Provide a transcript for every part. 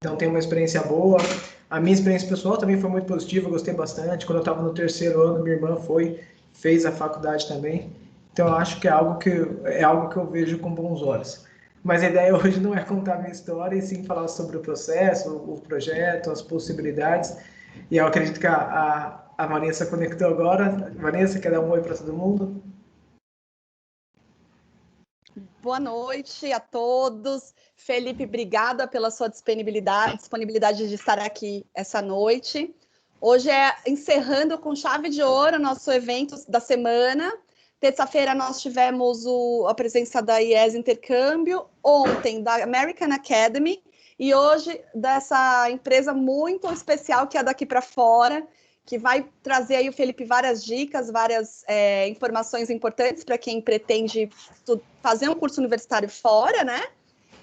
Então, tem uma experiência boa. A minha experiência pessoal também foi muito positiva, eu gostei bastante. Quando eu estava no terceiro ano, minha irmã fez a faculdade também. Então, eu acho que é algo que eu vejo com bons olhos. Mas a ideia hoje não é contar a minha história, e sim falar sobre o processo, o projeto, as possibilidades. E eu acredito que a Vanessa conectou agora. Vanessa, quer dar um oi para todo mundo? Boa noite a todos. Felipe, obrigada pela sua disponibilidade de estar aqui essa noite. Hoje é encerrando com chave de ouro o nosso evento da semana. Terça-feira nós tivemos a presença da IES Intercâmbio, ontem da American Academy e hoje dessa empresa muito especial que é daqui para fora, que vai trazer aí o Felipe várias dicas, várias informações importantes para quem pretende fazer um curso universitário fora, né?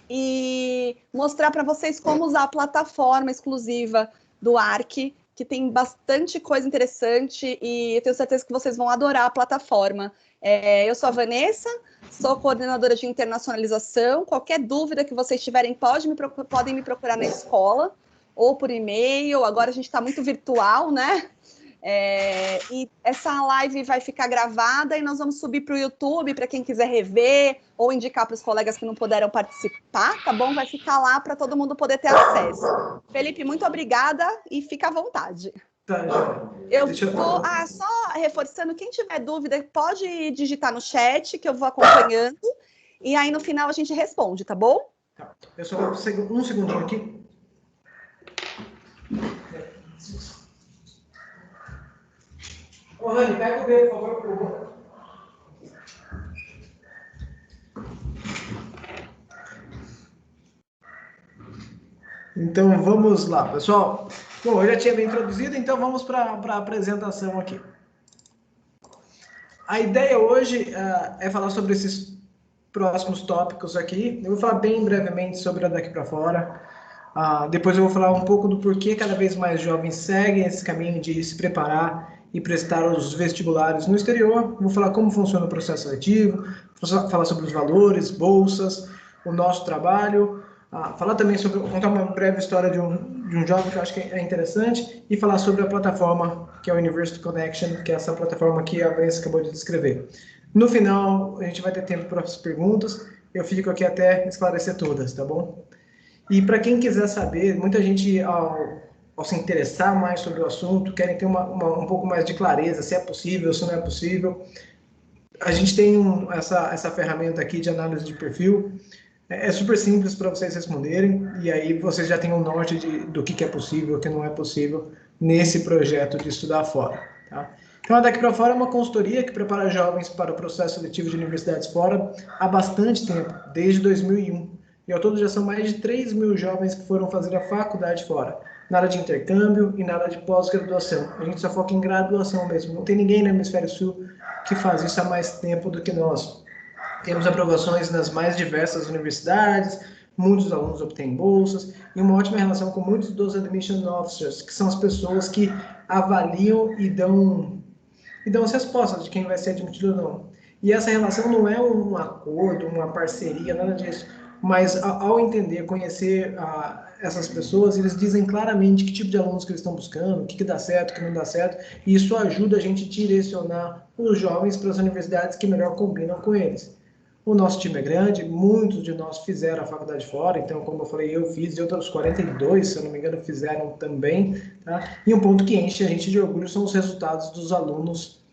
E mostrar para vocês como usar a plataforma exclusiva do ARC, que tem bastante coisa interessante e eu tenho certeza que vocês vão adorar a plataforma. Eu sou a Vanessa, sou coordenadora de internacionalização. Qualquer dúvida que vocês tiverem, podem me procurar na escola ou por e-mail. Agora a gente está muito virtual, né? E essa live vai ficar gravada e nós vamos subir para o YouTube para quem quiser rever ou indicar para os colegas que não puderam participar, tá bom? Vai ficar lá para todo mundo poder ter acesso. Felipe, muito obrigada e fica à vontade. Tá, já. Eu vou só reforçando, quem tiver dúvida pode digitar no chat que eu vou acompanhando e aí no final a gente responde, tá bom? Tá. Eu só vou um segundinho aqui. Ô, Rani, pega o dedo, por favor. Então, vamos lá, pessoal. Bom, eu já tinha me introduzido, então vamos para a apresentação aqui. A ideia hoje é falar sobre esses próximos tópicos aqui. Eu vou falar bem brevemente sobre a daqui para fora. Depois eu vou falar um pouco do porquê cada vez mais jovens seguem esse caminho de se preparar e prestar os vestibulares no exterior. Vou falar como funciona o processo seletivo, falar sobre os valores, bolsas, o nosso trabalho, falar também sobre, contar uma breve história de um jovem que eu acho que é interessante e falar sobre a plataforma que é o University Connection, que é essa plataforma que a Vanessa acabou de descrever. No final, a gente vai ter tempo para as perguntas, eu fico aqui até esclarecer todas, tá bom? E para quem quiser saber, muita gente, ao se interessar mais sobre o assunto, querem ter um pouco mais de clareza, se é possível, se não é possível. A gente tem essa ferramenta aqui de análise de perfil. É super simples para vocês responderem, e aí vocês já têm um norte do que é possível, o que não é possível nesse projeto de estudar fora. Tá? Então, a Daqui para Fora é uma consultoria que prepara jovens para o processo seletivo de universidades fora há bastante tempo, desde 2001. E ao todo já são mais de 3 mil jovens que foram fazer a faculdade fora, na área de intercâmbio e na área de pós-graduação. A gente só foca em graduação mesmo, não tem ninguém no Hemisfério Sul que faz isso há mais tempo do que nós. Temos aprovações nas mais diversas universidades, muitos alunos obtêm bolsas e uma ótima relação com muitos dos admission officers, que são as pessoas que avaliam e dão as respostas de quem vai ser admitido ou não. E essa relação não é um acordo, uma parceria, nada disso. Mas ao entender, conhecer essas pessoas, eles dizem claramente que tipo de alunos que eles estão buscando, o que dá certo, o que não dá certo, e isso ajuda a gente a direcionar os jovens para as universidades que melhor combinam com eles. O nosso time é grande, muitos de nós fizeram a faculdade fora, então, como eu falei, eu fiz, e outros 42, se eu não me engano, fizeram também. Tá? E um ponto que enche a gente de orgulho são os resultados dos alunos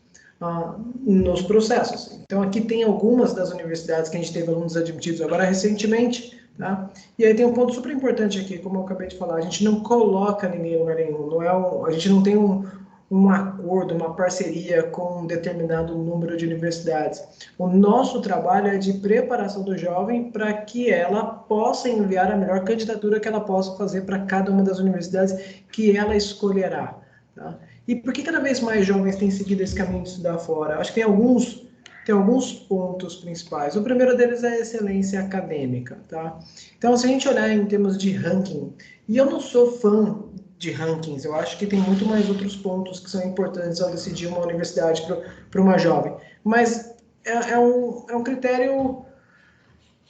nos processos. Então, aqui tem algumas das universidades que a gente teve alunos admitidos agora recentemente. Tá? E aí tem um ponto super importante aqui, como eu acabei de falar, a gente não coloca ninguém em lugar nenhum, a gente não tem um acordo, uma parceria com um determinado número de universidades. O nosso trabalho é de preparação do jovem para que ela possa enviar a melhor candidatura que ela possa fazer para cada uma das universidades que ela escolherá. Tá? E por que cada vez mais jovens têm seguido esse caminho de estudar fora? Acho que tem alguns pontos principais. O primeiro deles é a excelência acadêmica. Tá? Então, se a gente olhar em termos de ranking, e eu não sou fã de rankings, eu acho que tem muito mais outros pontos que são importantes ao decidir uma universidade para uma jovem. Mas é um critério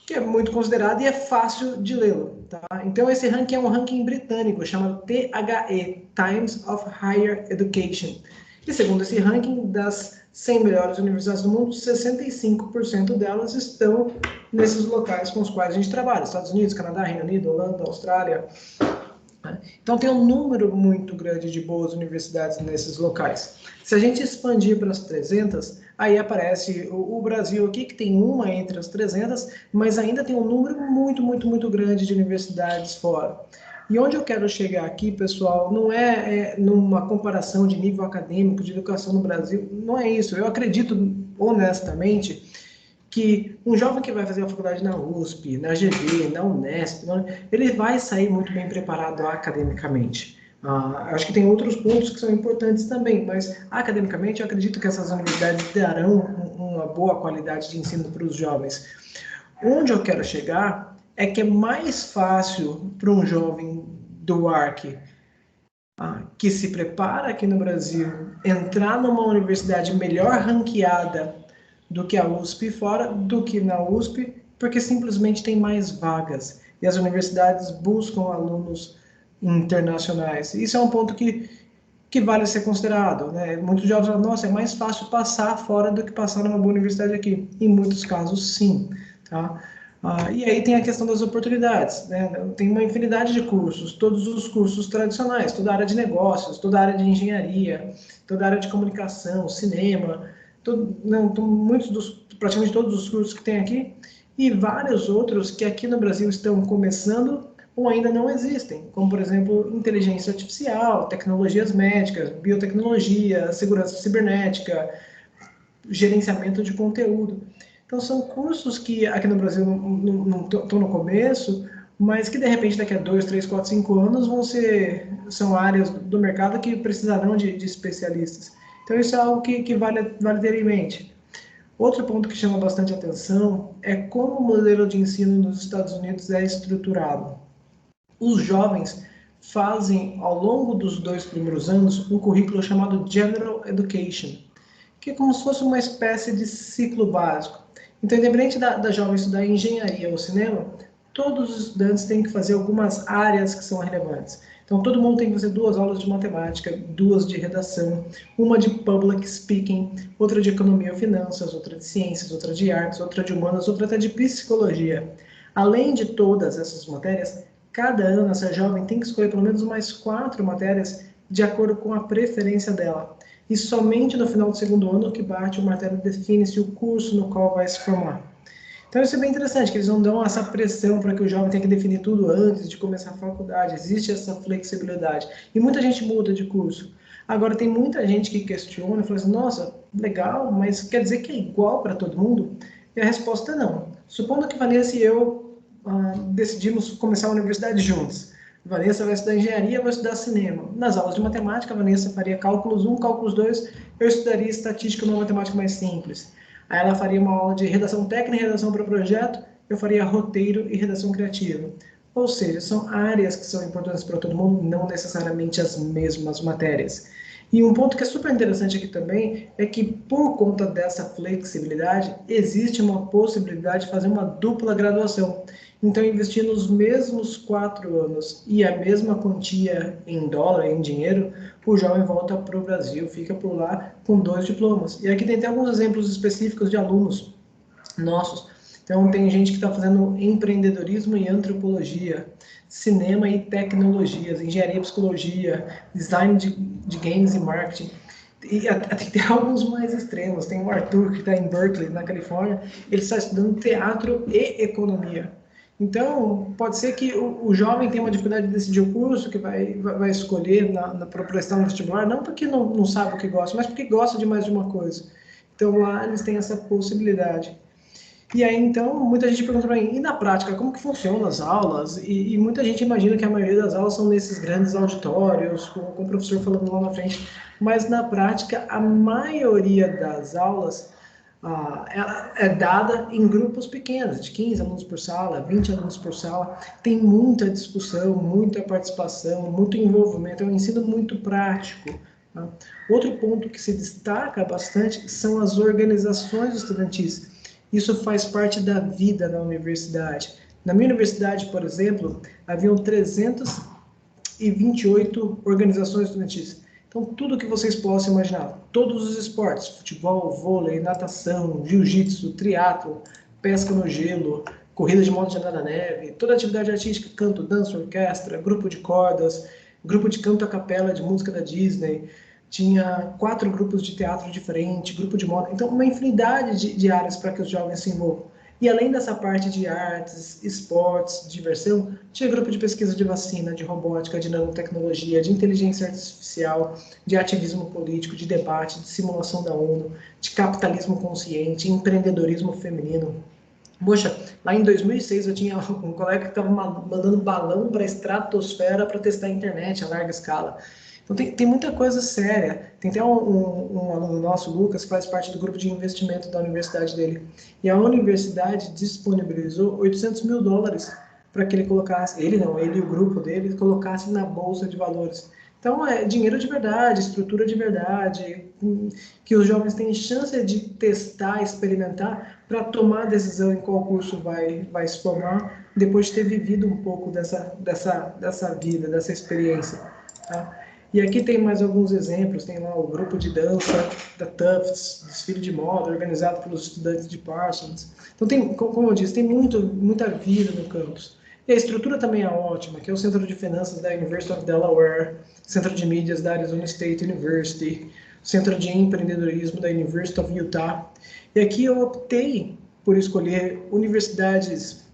que é muito considerado e é fácil de lê-lo. Tá? Então, esse ranking é um ranking britânico, chamado THE, Times of Higher Education. E segundo esse ranking, das 100 melhores universidades do mundo, 65% delas estão nesses locais com os quais a gente trabalha. Estados Unidos, Canadá, Reino Unido, Holanda, Austrália. Então, tem um número muito grande de boas universidades nesses locais. Se a gente expandir para as 300, aí aparece o Brasil aqui, que tem uma entre as 300, mas ainda tem um número muito grande de universidades fora. E onde eu quero chegar aqui, pessoal, não é numa comparação de nível acadêmico, de educação no Brasil, não é isso. Eu acredito, honestamente, que um jovem que vai fazer a faculdade na USP, na GB, na Unesp, ele vai sair muito bem preparado academicamente. Acho que tem outros pontos que são importantes também, mas academicamente eu acredito que essas universidades darão uma boa qualidade de ensino para os jovens. Onde eu quero chegar é que é mais fácil para um jovem do ARC que se prepara aqui no Brasil entrar numa universidade melhor ranqueada do que a USP fora, do que na USP, porque simplesmente tem mais vagas. E as universidades buscam alunos internacionais. Isso é um ponto que vale ser considerado. Né? Muitos jovens falam, nossa, é mais fácil passar fora do que passar numa boa universidade aqui. Em muitos casos, sim. Tá? E aí tem a questão das oportunidades. Né? Tem uma infinidade de cursos, todos os cursos tradicionais, toda a área de negócios, toda a área de engenharia, toda a área de comunicação, cinema, praticamente todos os cursos que tem aqui, e vários outros que aqui no Brasil estão começando ou ainda não existem, como, por exemplo, inteligência artificial, tecnologias médicas, biotecnologia, segurança cibernética, gerenciamento de conteúdo. Então, são cursos que aqui no Brasil não estão no começo, mas que, de repente, daqui a 2, 3, 4, 5 anos, são áreas do mercado que precisarão de especialistas. Então, isso é algo que vale ter em mente. Outro ponto que chama bastante atenção é como o modelo de ensino nos Estados Unidos é estruturado. Os jovens fazem, ao longo dos 2 primeiros anos, um currículo chamado General Education, que é como se fosse uma espécie de ciclo básico. Então, independente da jovem estudar engenharia ou cinema, todos os estudantes têm que fazer algumas áreas que são relevantes. Então, todo mundo tem que fazer 2 aulas de matemática, 2 de redação, uma de public speaking, outra de economia ou finanças, outra de ciências, outra de artes, outra de humanas, outra até de psicologia. Além de todas essas matérias, cada ano essa jovem tem que escolher pelo menos mais 4 matérias de acordo com a preferência dela. E somente no final do 2º ano que bate o martelo define-se o curso no qual vai se formar. Então, isso é bem interessante, que eles não dão essa pressão para que o jovem tenha que definir tudo antes de começar a faculdade. Existe essa flexibilidade. E muita gente muda de curso. Agora, tem muita gente que questiona e fala assim, nossa, legal, mas quer dizer que é igual para todo mundo? E a resposta é não. Supondo que Vanessa e eu decidimos começar a universidade juntos. Vanessa vai estudar engenharia, eu vou estudar cinema. Nas aulas de matemática, a Vanessa faria cálculos 1, cálculos 2, eu estudaria estatística numa matemática mais simples. Aí ela faria uma aula de redação técnica e redação para projeto, eu faria roteiro e redação criativa. Ou seja, são áreas que são importantes para todo mundo, não necessariamente as mesmas matérias. E um ponto que é super interessante aqui também é que, por conta dessa flexibilidade, existe uma possibilidade de fazer uma dupla graduação. Então, investir nos mesmos 4 anos e a mesma quantia em dólar, em dinheiro, o jovem volta para o Brasil, fica por lá com 2 diplomas. E aqui tem até alguns exemplos específicos de alunos nossos. Então, tem gente que está fazendo empreendedorismo e antropologia, cinema e tecnologias, engenharia e psicologia, design de games e marketing. E até tem alguns mais extremos. Tem o Arthur, que está em Berkeley, na Califórnia, ele está estudando teatro e economia. Então, pode ser que o jovem tenha uma dificuldade de decidir o curso que vai escolher para prestar no vestibular, não porque não sabe o que gosta, mas porque gosta de mais de uma coisa. Então, lá eles têm essa possibilidade. E aí, então, muita gente pergunta para mim, e na prática, como que funcionam as aulas? E muita gente imagina que a maioria das aulas são nesses grandes auditórios, com o professor falando lá na frente, mas na prática, a maioria das aulas é dada em grupos pequenos, de 15 alunos por sala, 20 alunos por sala. Tem muita discussão, muita participação, muito envolvimento, é um ensino muito prático. Tá? Outro ponto que se destaca bastante são as organizações estudantis. isso faz parte da vida na universidade. Na minha universidade, por exemplo, haviam 328 organizações estudantis. Então, tudo que vocês possam imaginar, todos os esportes, futebol, vôlei, natação, jiu-jitsu, triatlo, pesca no gelo, corrida de moto de andar na neve, toda atividade artística, canto, dança, orquestra, grupo de cordas, grupo de canto a capela de música da Disney, tinha 4 grupos de teatro diferentes, grupo de moda, então uma infinidade de áreas para que os jovens se envolvam. E além dessa parte de artes, esportes, diversão, tinha grupo de pesquisa de vacina, de robótica, de nanotecnologia, de inteligência artificial, de ativismo político, de debate, de simulação da ONU, de capitalismo consciente, empreendedorismo feminino. Poxa, lá em 2006 eu tinha um colega que estava mandando balão para a estratosfera para testar a internet a larga escala. Então tem muita coisa séria. Tem até um aluno nosso, Lucas, que faz parte do grupo de investimento da universidade dele. E a universidade disponibilizou $800 mil para que ele colocasse, ele e o grupo dele, colocasse na bolsa de valores. Então é dinheiro de verdade, estrutura de verdade, que os jovens têm chance de testar, experimentar, para tomar a decisão em qual curso vai se formar, depois de ter vivido um pouco dessa vida, dessa experiência. Tá? E aqui tem mais alguns exemplos, tem lá o grupo de dança da Tufts, desfile de moda, organizado pelos estudantes de Parsons. Então, como eu disse, tem muita vida no campus. E a estrutura também é ótima, que é o Centro de Finanças da University of Delaware, Centro de Mídias da Arizona State University, Centro de Empreendedorismo da University of Utah. E aqui eu optei por escolher universidades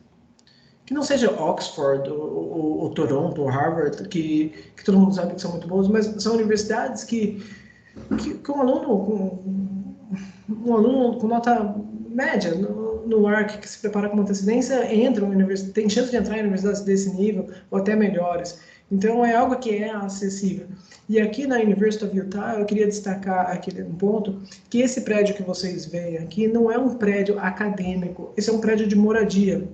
que não seja Oxford, ou Toronto, ou Harvard, que todo mundo sabe que são muito boas, mas são universidades que um aluno com nota média no ARC, que se prepara com antecedência, tem chance de entrar em universidades desse nível, ou até melhores. Então, é algo que é acessível. E aqui na University of Utah, eu queria destacar aqui um ponto, que esse prédio que vocês veem aqui não é um prédio acadêmico, esse é um prédio de moradia.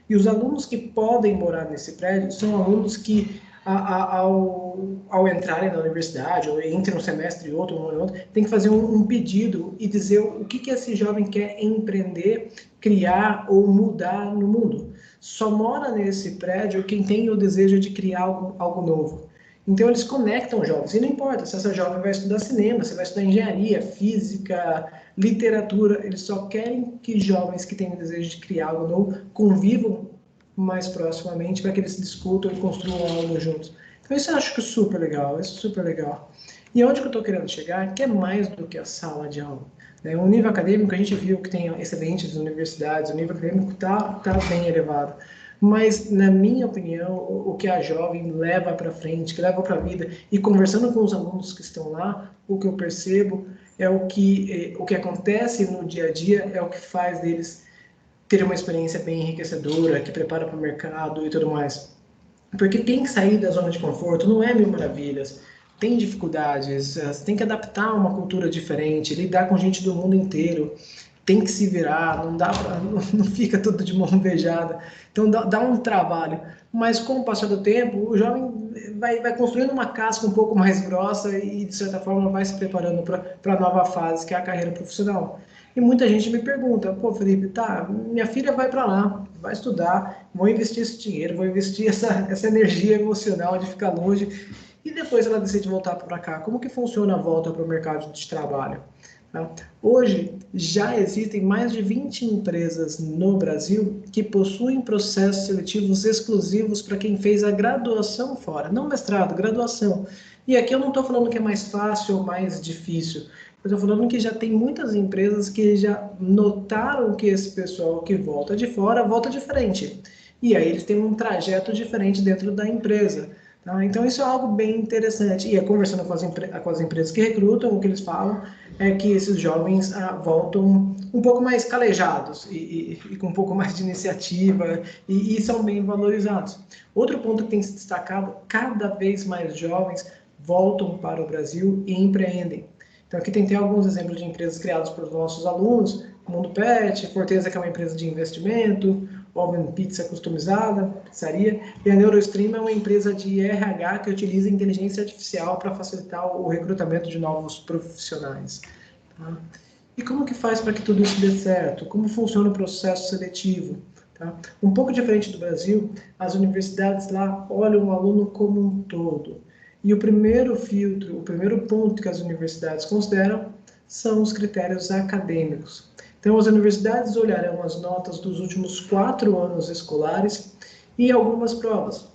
E os alunos que podem morar nesse prédio são alunos que, ao entrarem na universidade, ou entre um semestre e outro, tem que fazer um pedido e dizer o que esse jovem quer empreender, criar ou mudar no mundo. Só mora nesse prédio quem tem o desejo de criar algo novo. Então, eles conectam jovens. E não importa se essa jovem vai estudar cinema, se vai estudar engenharia, física, literatura. Eles só querem que jovens que têm o desejo de criar algo novo convivam mais proximamente para que eles discutam e construam algo juntos. Então, isso eu acho que é super legal. Isso é super legal. E onde que eu estou querendo chegar? Que é mais do que a sala de aula. O nível acadêmico, a gente viu que tem excelentes universidades, o nível acadêmico está bem elevado. Mas, na minha opinião, o que a jovem leva para frente, que leva para a vida, e conversando com os alunos que estão lá, o que eu percebo é o que acontece no dia a dia, é o que faz deles terem uma experiência bem enriquecedora, que prepara para o mercado e tudo mais. Porque tem que sair da zona de conforto, não é mil maravilhas. Tem dificuldades, tem que adaptar a uma cultura diferente, lidar com gente do mundo inteiro, tem que se virar, não fica tudo de mão beijada. Então dá um trabalho. Mas com o passar do tempo, o jovem vai construindo uma casca um pouco mais grossa e, de certa forma, vai se preparando para a nova fase, que é a carreira profissional. E muita gente me pergunta, pô, Felipe, tá, minha filha vai para lá, vai estudar, vou investir esse dinheiro, vou investir essa energia emocional de ficar longe, e depois ela decide voltar para cá. Como que funciona a volta para o mercado de trabalho? Hoje, já existem mais de 20 empresas no Brasil que possuem processos seletivos exclusivos para quem fez a graduação fora, não mestrado, graduação. E aqui eu não estou falando que é mais fácil ou mais difícil, eu estou falando que já tem muitas empresas que já notaram que esse pessoal que volta de fora volta diferente. E aí eles têm um trajeto diferente dentro da empresa. Tá? Então, isso é algo bem interessante. E conversando com as empresas que recrutam, o que eles falam é que esses jovens voltam um pouco mais calejados e com um pouco mais de iniciativa e são bem valorizados. Outro ponto que tem se destacado, cada vez mais jovens voltam para o Brasil e empreendem. Então, aqui tem alguns exemplos de empresas criadas pelos nossos alunos, Mundo Pet, Forteza, que é uma empresa de investimento, Oven Pizza customizada, pizzaria, e a Neurostream é uma empresa de RH que utiliza inteligência artificial para facilitar o recrutamento de novos profissionais. Tá? E como que faz para que tudo isso dê certo? Como funciona o processo seletivo? Tá? Um pouco diferente do Brasil, as universidades lá olham o aluno como um todo. E o primeiro filtro, o primeiro ponto que as universidades consideram são os critérios acadêmicos. Então, as universidades olharão as notas dos últimos 4 anos escolares e algumas provas.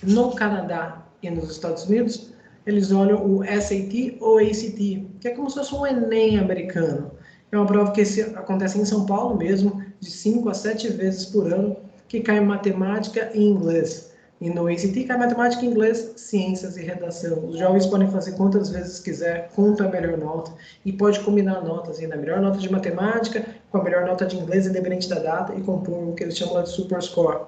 No Canadá e nos Estados Unidos, eles olham o SAT ou ACT, que é como se fosse um Enem americano. É uma prova que acontece em São Paulo mesmo, de 5 a 7 vezes por ano, que cai em matemática e inglês. E no ACT cai matemática, inglês, ciências e redação. Os jovens podem fazer quantas vezes quiser, quanto a melhor nota, e pode combinar notas, ainda a melhor nota de matemática com a melhor nota de inglês, independente da data, e compor o que eles chamam de super score.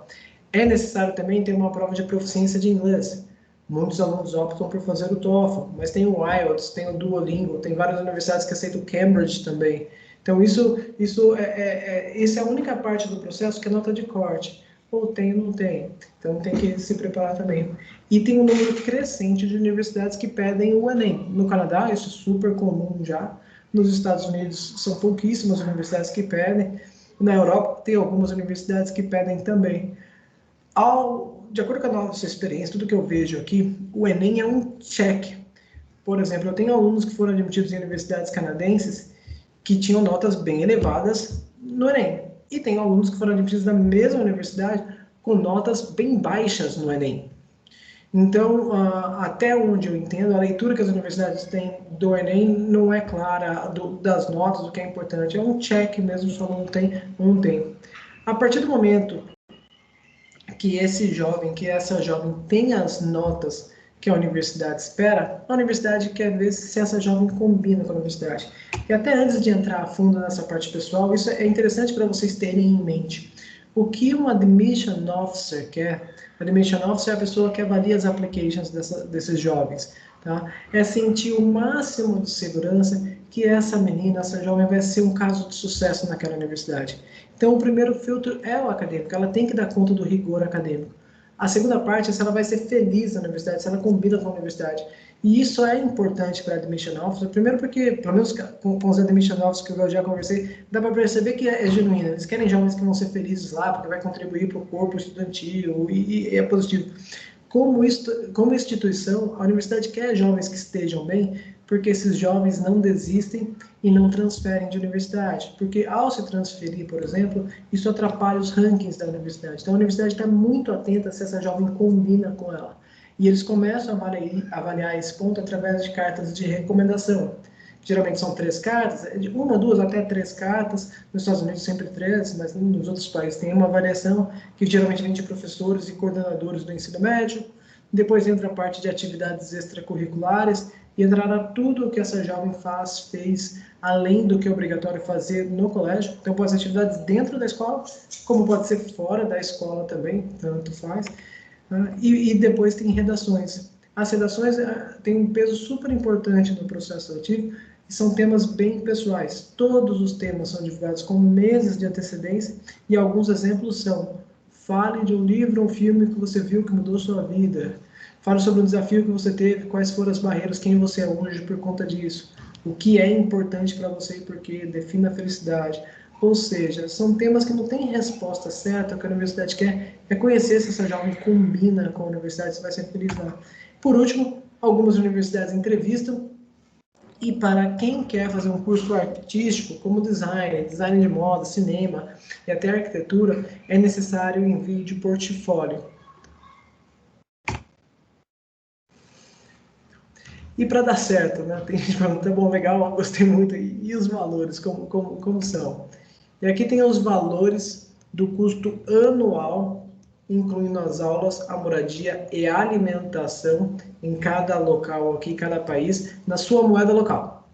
É necessário também ter uma prova de proficiência de inglês. Muitos alunos optam por fazer o TOEFL, mas tem o IELTS, tem o Duolingo, tem várias universidades que aceitam o Cambridge também. Então, isso é a única parte do processo que é nota de corte. Ou tem ou não tem. Então, tem que se preparar também. E tem um número crescente de universidades que pedem o Enem. No Canadá, isso é super comum já. Nos Estados Unidos, são pouquíssimas universidades que pedem. Na Europa, tem algumas universidades que pedem também. De acordo com a nossa experiência, tudo que eu vejo aqui, o Enem é um check. Por exemplo, eu tenho alunos que foram admitidos em universidades canadenses que tinham notas bem elevadas no Enem. E tem alunos que foram admitidos na mesma universidade com notas bem baixas no Enem. Então, até onde eu entendo, a leitura que as universidades têm do Enem não é clara das notas, o que é importante. É um check mesmo, só não tem ou não tem. A partir do momento que essa jovem tem as notas que a universidade espera, a universidade quer ver se essa jovem combina com a universidade. E até antes de entrar a fundo nessa parte pessoal, isso é interessante para vocês terem em mente. O que um admission officer quer? Admission officer é a pessoa que avalia as applications desses jovens. Tá? É sentir o máximo de segurança que essa menina, essa jovem, vai ser um caso de sucesso naquela universidade. Então, o primeiro filtro é o acadêmico, ela tem que dar conta do rigor acadêmico. A segunda parte é se ela vai ser feliz na universidade, se ela combina com a universidade. E isso é importante para a Admission Officer, primeiro porque, pelo menos com os Admission Officers que eu já conversei, dá para perceber que é genuíno. Eles querem jovens que vão ser felizes lá, porque vai contribuir para o corpo estudantil e é positivo. Como instituição, a universidade quer jovens que estejam bem, porque esses jovens não desistem e não transferem de universidade. Porque ao se transferir, por exemplo, isso atrapalha os rankings da universidade. Então a universidade está muito atenta se essa jovem combina com ela. E eles começam a avaliar esse ponto através de cartas de recomendação. Geralmente são 3 cartas, uma, 2, até 3 cartas. Nos Estados Unidos sempre 3, mas nos outros países tem uma avaliação que geralmente vem de professores e coordenadores do ensino médio. Depois entra a parte de atividades extracurriculares e entrará tudo o que essa jovem fez, além do que é obrigatório fazer no colégio. Então pode ser atividades dentro da escola, como pode ser fora da escola também, tanto faz. E depois tem redações. As redações têm um peso super importante no processo seletivo e são temas bem pessoais. Todos os temas são divulgados com meses de antecedência e alguns exemplos são: fale de um livro ou um filme que você viu que mudou sua vida. Fale sobre um desafio que você teve, quais foram as barreiras, quem você é hoje por conta disso. O que é importante para você e por quê, defina a felicidade. Ou seja, são temas que não têm resposta certa. O que a universidade quer é conhecer se essa jovem combina com a universidade, se vai ser feliz lá. Por último, algumas universidades entrevistam, e para quem quer fazer um curso artístico, como design de moda, cinema e até arquitetura, é necessário o envio de portfólio. E para dar certo, né? Tem gente falando, tá bom, legal, gostei muito. E os valores, como são? E aqui tem os valores do custo anual, incluindo as aulas, a moradia e a alimentação em cada local aqui, em cada país, na sua moeda local.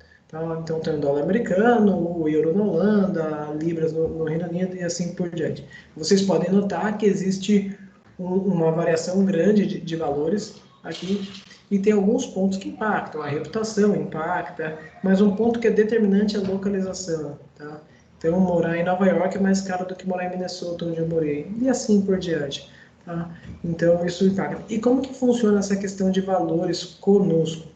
Então tem o dólar americano, o euro na Holanda, libras no Reino Unido e assim por diante. Vocês podem notar que existe uma variação grande de valores aqui, e tem alguns pontos que impactam, a reputação impacta, mas um ponto que é determinante é a localização. Tá? Então, morar em Nova York é mais caro do que morar em Minnesota, onde eu morei, e assim por diante. Tá? Então, isso impacta. E como que funciona essa questão de valores conosco?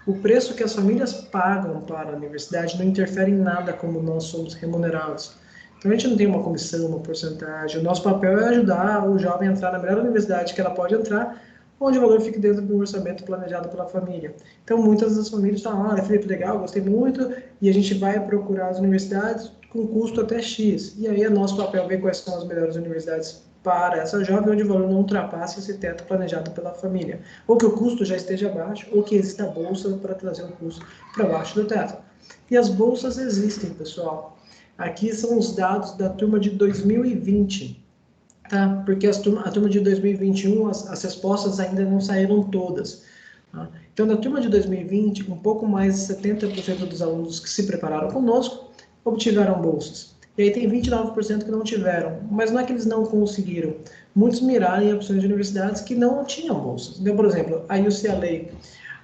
o preço que as famílias pagam para a universidade não interfere em nada como nós somos remunerados. Então, a gente não tem uma comissão, uma porcentagem. O nosso papel é ajudar o jovem a entrar na melhor universidade que ela pode entrar, onde o valor fique dentro do orçamento planejado pela família. Então, muitas das famílias falam, olha, Felipe, legal, gostei muito, e a gente vai procurar as universidades com custo até X. E aí é nosso papel ver quais são as melhores universidades para essa jovem, onde o valor não ultrapasse esse teto planejado pela família. Ou que o custo já esteja baixo, ou que exista bolsa para trazer o custo para baixo do teto. E as bolsas existem, pessoal. Aqui são os dados da turma de 2020, tá? Porque a turma de 2021, as respostas ainda não saíram todas. Tá? Então, na turma de 2020, um pouco mais de 70% dos alunos que se prepararam conosco obtiveram bolsas. E aí tem 29% que não tiveram, mas não é que eles não conseguiram. Muitos miraram em opções de universidades que não tinham bolsas. Então, por exemplo, a UCLA.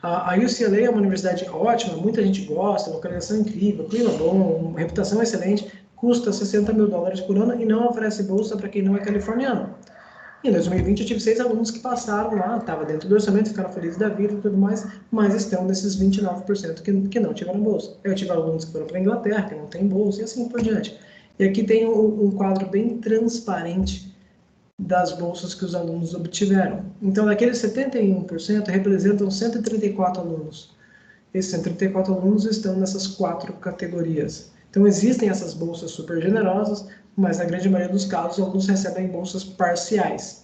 A UCLA é uma universidade ótima, muita gente gosta, localização incrível, clima bom, reputação excelente, custa $60.000 por ano e não oferece bolsa para quem não é californiano. Em 2020 eu tive 6 alunos que passaram lá, estava dentro do orçamento, ficaram felizes da vida e tudo mais, mas estão nesses 29% que não tiveram bolsa. Eu tive alunos que foram para a Inglaterra, que não tem bolsa, e assim por diante. E aqui tem um quadro bem transparente das bolsas que os alunos obtiveram. Então, daqueles 71%, representam 134 alunos. Esses 134 alunos estão nessas 4 categorias. Então, existem essas bolsas super generosas, mas na grande maioria dos casos, os alunos recebem bolsas parciais.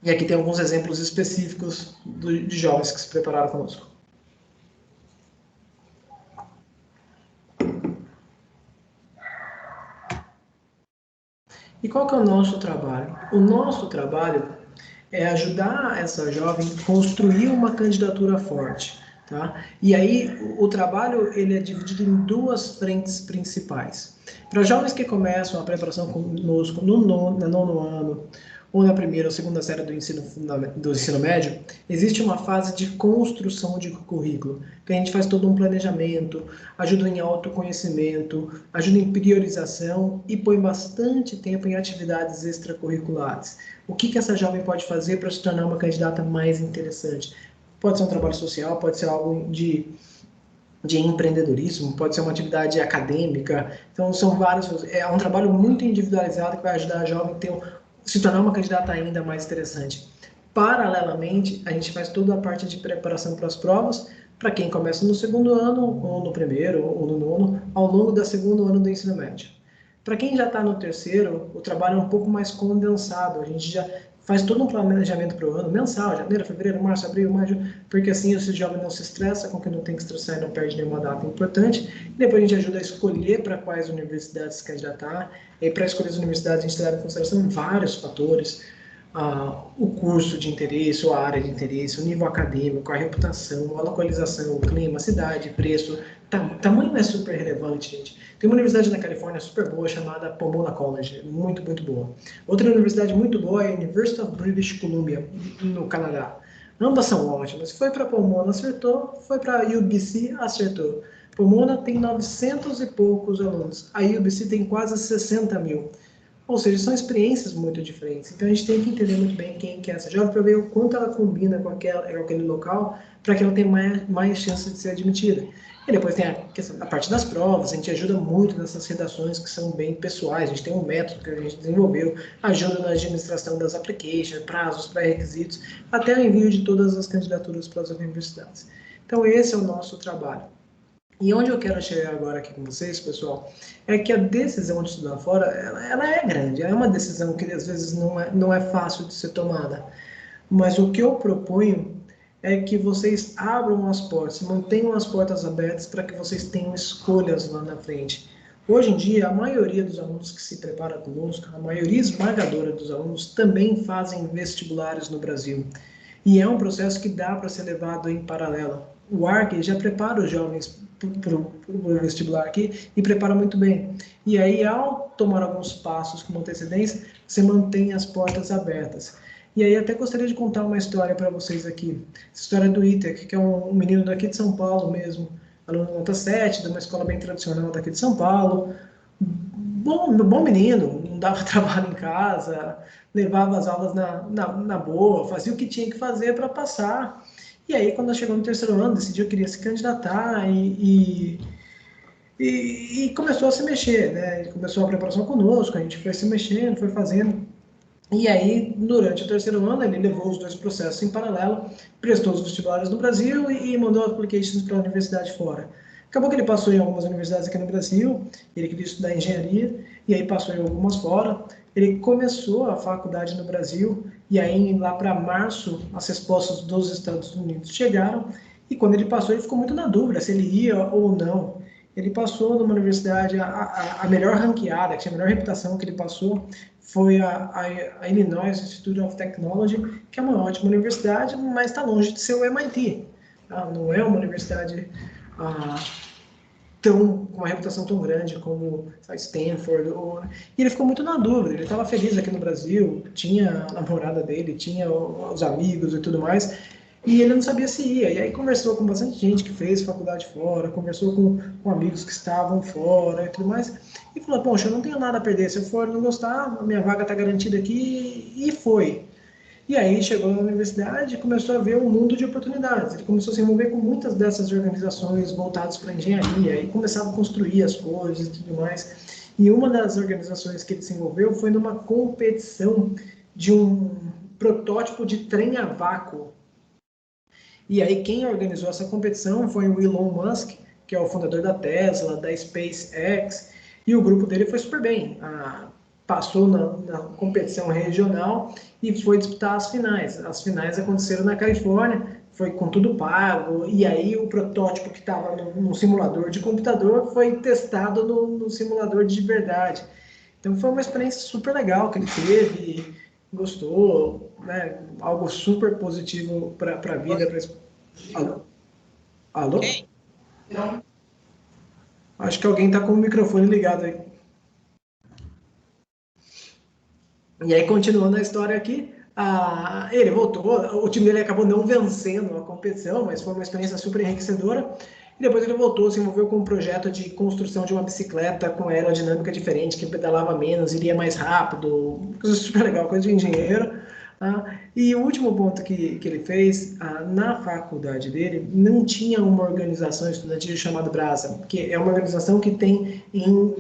E aqui tem alguns exemplos específicos de jovens que se prepararam conosco. E qual que é o nosso trabalho? O nosso trabalho é ajudar essa jovem a construir uma candidatura forte. Tá? E aí, o trabalho ele é dividido em 2 frentes principais. Para jovens que começam a preparação conosco no nono ano, ou na primeira ou segunda série do ensino médio, existe uma fase de construção de currículo, que a gente faz todo um planejamento, ajuda em autoconhecimento, ajuda em priorização e põe bastante tempo em atividades extracurriculares. O que essa jovem pode fazer para se tornar uma candidata mais interessante? Pode ser um trabalho social, pode ser algo de empreendedorismo, pode ser uma atividade acadêmica. Então, são vários. É um trabalho muito individualizado que vai ajudar a jovem a se tornar uma candidata ainda mais interessante. Paralelamente, a gente faz toda a parte de preparação para as provas, para quem começa no segundo ano, ou no primeiro, ou no nono, ao longo do segundo ano do ensino médio. Para quem já está no terceiro, o trabalho é um pouco mais condensado. A gente já faz todo um planejamento para o ano, mensal, janeiro, fevereiro, março, abril, maio, porque assim esse jovem não se estressa com o que não tem que estressar e não perde nenhuma data importante. E depois a gente ajuda a escolher para quais universidades se candidatar. E para escolher as universidades, a gente leva em consideração vários fatores. O curso de interesse, ou a área de interesse, o nível acadêmico, a reputação, a localização, o clima, a cidade, preço. Tamanho é super relevante, gente. Tem uma universidade na Califórnia super boa chamada Pomona College, muito, muito boa. Outra universidade muito boa é a University of British Columbia, no Canadá. Ambas são ótimas. Se foi para Pomona, acertou. Foi para a UBC, acertou. Pomona tem 900 e poucos alunos. A UBC tem quase 60 mil. Ou seja, são experiências muito diferentes. Então, a gente tem que entender muito bem quem que é essa jovem para ver o quanto ela combina com aquele local para que ela tenha mais chance de ser admitida. E depois tem a parte das provas, a gente ajuda muito nessas redações que são bem pessoais, a gente tem um método que a gente desenvolveu, ajuda na administração das applications, prazos, pré-requisitos, até o envio de todas as candidaturas para as universidades. Então, esse é o nosso trabalho. E onde eu quero chegar agora aqui com vocês, pessoal, é que a decisão de estudar fora, ela é grande, é uma decisão que às vezes não é fácil de ser tomada. Mas o que eu proponho é que vocês abram as portas, mantenham as portas abertas para que vocês tenham escolhas lá na frente. Hoje em dia, a maioria dos alunos que se prepara conosco, a maioria esmagadora dos alunos também fazem vestibulares no Brasil. E é um processo que dá para ser levado em paralelo. O ARC já prepara os jovens para o vestibular aqui e prepara muito bem. E aí, ao tomar alguns passos com antecedência, você mantém as portas abertas. E aí, até gostaria de contar uma história para vocês aqui. Essa história do Itec, que é um menino daqui de São Paulo mesmo, aluno nota 7, de uma escola bem tradicional daqui de São Paulo, bom menino, não dava trabalho em casa, levava as aulas na boa, fazia o que tinha que fazer para passar. E aí, quando chegou no terceiro ano, decidiu que queria se candidatar e começou a se mexer, né? Começou a preparação conosco, a gente foi se mexendo, foi fazendo. E aí, durante o terceiro ano, ele levou os dois processos em paralelo, prestou os vestibulares no Brasil e mandou applications para a universidade fora. Acabou que ele passou em algumas universidades aqui no Brasil, ele queria estudar engenharia, e aí passou em algumas fora. Ele começou a faculdade no Brasil, e aí lá para março, as respostas dos Estados Unidos chegaram, e quando ele passou, ele ficou muito na dúvida se ele ia ou não. Ele passou numa universidade, a melhor ranqueada, que tinha a melhor reputação que ele passou, foi a Illinois Institute of Technology, que é uma ótima universidade, mas está longe de ser o MIT. Tá? Não é uma universidade com uma reputação tão grande como Stanford. E ele ficou muito na dúvida. Ele estava feliz aqui no Brasil, tinha a namorada dele, tinha os amigos e tudo mais, e ele não sabia se ia. E aí conversou com bastante gente que fez faculdade fora, conversou com amigos que estavam fora e tudo mais, e falou, poxa, eu não tenho nada a perder, se eu for não gostar, a minha vaga está garantida aqui, e foi. E aí chegou na universidade e começou a ver um mundo de oportunidades. Ele começou a se envolver com muitas dessas organizações voltadas para a engenharia, e começava a construir as coisas e tudo mais. E uma das organizações que ele se envolveu foi numa competição de um protótipo de trem a vácuo. E aí quem organizou essa competição foi o Elon Musk, que é o fundador da Tesla, da SpaceX, e o grupo dele foi super bem. Passou na competição regional e foi disputar as finais. As finais aconteceram na Califórnia, foi com tudo pago, e aí o protótipo que estava no simulador de computador foi testado no simulador de verdade. Então foi uma experiência super legal que ele teve, gostou, né? Algo super positivo para a vida. Alô? Alô? Não. Acho que alguém está com o microfone ligado aí. E aí, continuando a história aqui, ele voltou, o time dele acabou não vencendo a competição, mas foi uma experiência super enriquecedora. E depois ele voltou, se envolveu com um projeto de construção de uma bicicleta com aerodinâmica diferente, que pedalava menos, iria mais rápido, coisa super legal, coisa de engenheiro. E o último ponto que ele fez, na faculdade dele, não tinha uma organização estudantil chamada Brasa, que é uma organização que tem em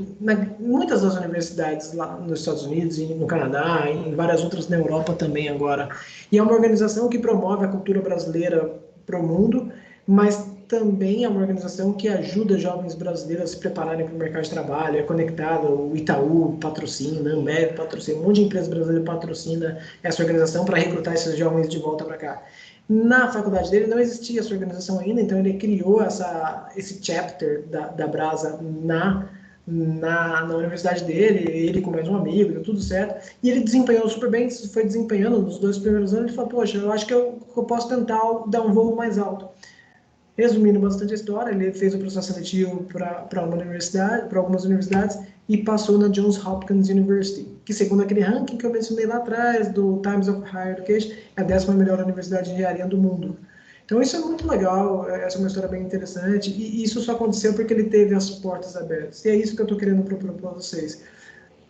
muitas das universidades lá nos Estados Unidos, e no Canadá, e em várias outras na Europa também agora. E é uma organização que promove a cultura brasileira para o mundo, mas também é uma organização que ajuda jovens brasileiros a se prepararem para o mercado de trabalho, é conectada, o Itaú patrocina, a Ambev patrocina, um monte de empresa brasileira patrocina essa organização para recrutar esses jovens de volta para cá. Na faculdade dele não existia essa organização ainda, então ele criou esse chapter da Brasa na universidade dele, ele com mais um amigo, deu tudo certo, e ele desempenhou super bem, foi desempenhando nos 2 primeiros anos, ele falou, poxa, eu acho que eu posso tentar dar um voo mais alto. Resumindo bastante a história, ele fez o processo seletivo para algumas universidades e passou na Johns Hopkins University, que segundo aquele ranking que eu mencionei lá atrás, do Times of Higher Education, é a 10ª melhor universidade de engenharia do mundo. Então isso é muito legal, essa é uma história bem interessante, e isso só aconteceu porque ele teve as portas abertas. E é isso que eu estou querendo propor para vocês.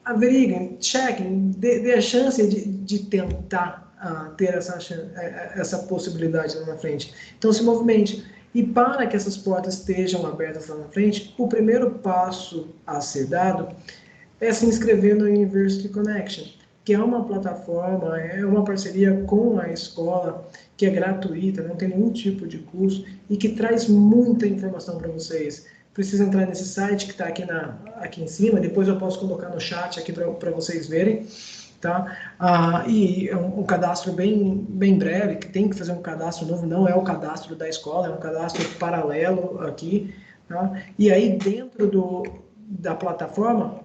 Averiguem, chequem, dê a chance de tentar ter essa possibilidade lá na frente. Então se movimente. E para que essas portas estejam abertas lá na frente, o primeiro passo a ser dado é se inscrever no University Connection, que é uma plataforma, é uma parceria com a escola, que é gratuita, não tem nenhum tipo de custo e que traz muita informação para vocês. Precisa entrar nesse site que está aqui em cima, depois eu posso colocar no chat aqui para vocês verem. Tá? E é um cadastro bem breve, que tem que fazer um cadastro novo, não é o cadastro da escola, é um cadastro paralelo aqui. Tá? E aí dentro da plataforma